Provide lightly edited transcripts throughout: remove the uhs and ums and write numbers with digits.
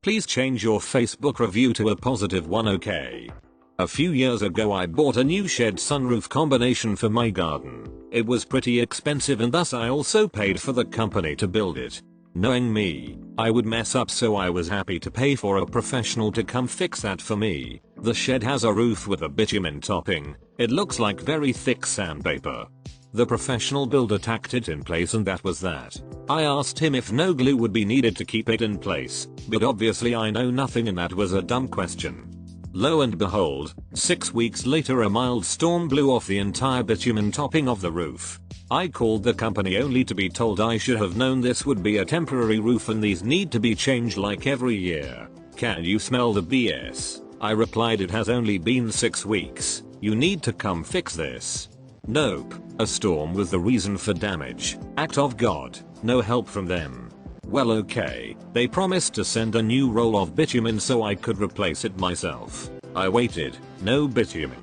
Please change your Facebook review to a positive one, okay? A few years ago I bought a new shed sunroof combination for my garden. It was pretty expensive and thus I also paid for the company to build it. Knowing me, I would mess up, so I was happy to pay for a professional to come fix that for me. The shed has a roof with a bitumen topping. It looks like very thick sandpaper. The professional builder tacked it in place and that was that. I asked him if no glue would be needed to keep it in place, but obviously I know nothing and that was a dumb question. Lo and behold, 6 weeks later a mild storm blew off the entire bitumen topping of the roof. I called the company only to be told I should have known this would be a temporary roof and these need to be changed like every year. Can you smell the BS? I replied, it has only been 6 weeks. You need to come fix this. Nope. A storm was the reason for damage. Act of God. No help from them. Well, okay. They promised to send a new roll of bitumen so I could replace it myself. I waited. No bitumen.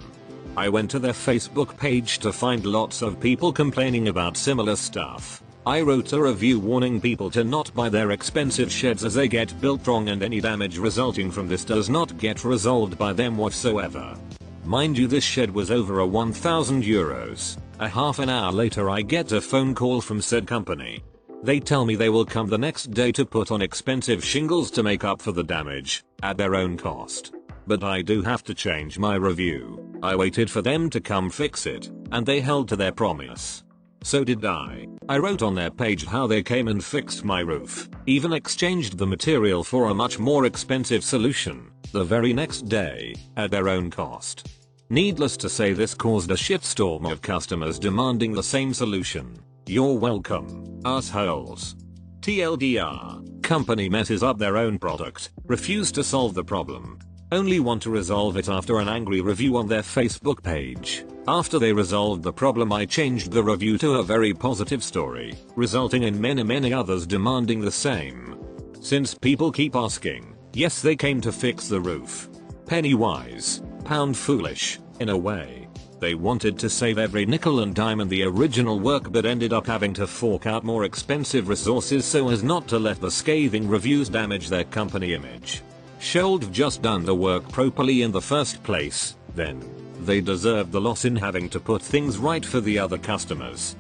I went to their Facebook page to find lots of people complaining about similar stuff. I wrote a review warning people to not buy their expensive sheds as they get built wrong and any damage resulting from this does not get resolved by them whatsoever. Mind you, this shed was over 1,000 euros. A half an hour later I get a phone call from said company. They tell me they will come the next day to put on expensive shingles to make up for the damage, at their own cost. But I do have to change my review. I waited for them to come fix it, and they held to their promise. So did I. I wrote on their page how they came and fixed my roof, even exchanged the material for a much more expensive solution, the very next day, at their own cost. Needless to say, this caused a shitstorm of customers demanding the same solution. You're welcome, assholes. TLDR, company messes up their own product, refuse to solve the problem. Only want to resolve it after an angry review on their Facebook page. After they resolved the problem, I changed the review to a very positive story, resulting in many others demanding the same. Since people keep asking, yes, they came to fix the roof. Penny wise, pound foolish, in a way. They wanted to save every nickel and dime in the original work but ended up having to fork out more expensive resources so as not to let the scathing reviews damage their company image. Should've just done the work properly in the first place, then. They deserved the loss in having to put things right for the other customers.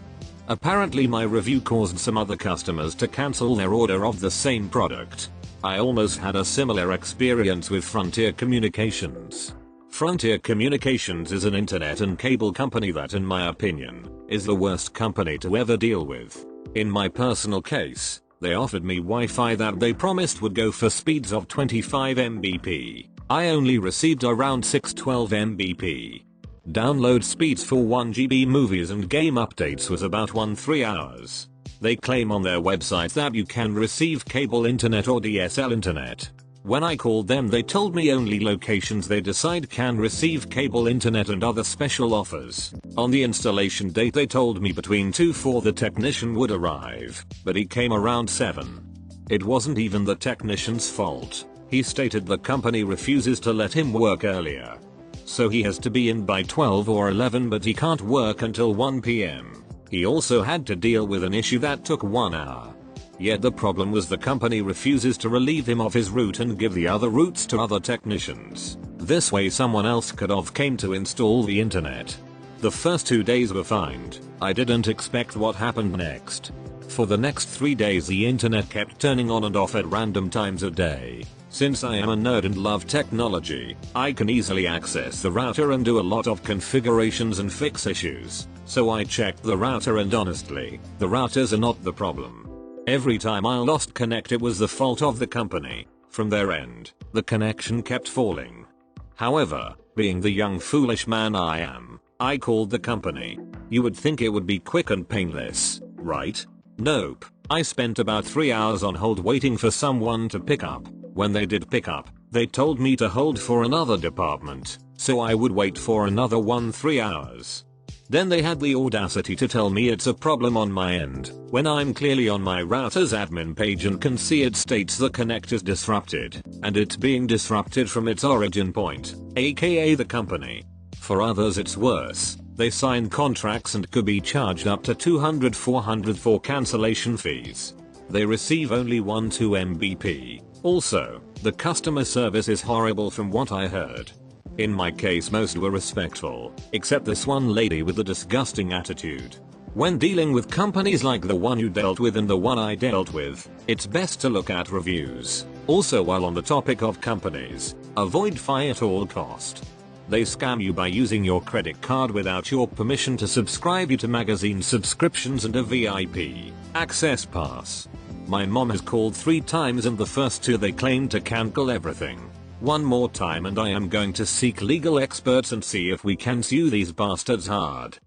Apparently my review caused some other customers to cancel their order of the same product. I almost had a similar experience with Frontier Communications. Frontier Communications is an internet and cable company that, in my opinion, is the worst company to ever deal with. In my personal case, they offered me Wi-Fi that they promised would go for speeds of 25 Mbps. I only received around 612 Mbps. Download speeds for 1 GB movies and game updates was about 3 hours. They claim on their website that you can receive cable internet or DSL internet. When I called them, they told me only locations they decide can receive cable internet and other special offers. On the installation date they told me between 2-4 the technician would arrive, but he came around 7. It wasn't even the technician's fault. He stated the company refuses to let him work earlier. So he has to be in by 12 or 11, but he can't work until 1 PM. He also had to deal with an issue that took 1 hour. Yet the problem was the company refuses to relieve him of his route and give the other routes to other technicians. This way someone else could have came to install the internet. The first 2 days were fine. I didn't expect what happened next. For the next 3 days the internet kept turning on and off at random times a day. Since I am a nerd and love technology, I can easily access the router and do a lot of configurations and fix issues. So I checked the router and honestly, the routers are not the problem. Every time I lost connect it was the fault of the company. From their end, the connection kept falling. However, being the young foolish man I am, I called the company. You would think it would be quick and painless, right? Nope. I spent about 3 hours on hold waiting for someone to pick up. When they did pick up, they told me to hold for another department, so I would wait for another 3 hours. Then they had the audacity to tell me it's a problem on my end, when I'm clearly on my router's admin page and can see it states the connect is disrupted, and it's being disrupted from its origin point, aka the company. For others it's worse. They sign contracts and could be charged up to 200-400 for cancellation fees. They receive only 1-2 Mbps. Also, The customer service is horrible from what I heard. In my case most were respectful, except this one lady with a disgusting attitude. When dealing with companies like the one you dealt with and the one I dealt with, it's best to look at reviews. Also, while on the topic of companies, avoid FI at all cost. They scam you by using your credit card without your permission to subscribe you to magazine subscriptions and a VIP access pass. My mom has called 3 times and the first 2 they claimed to cancel everything. One more time and I am going to seek legal experts and see if we can sue these bastards hard.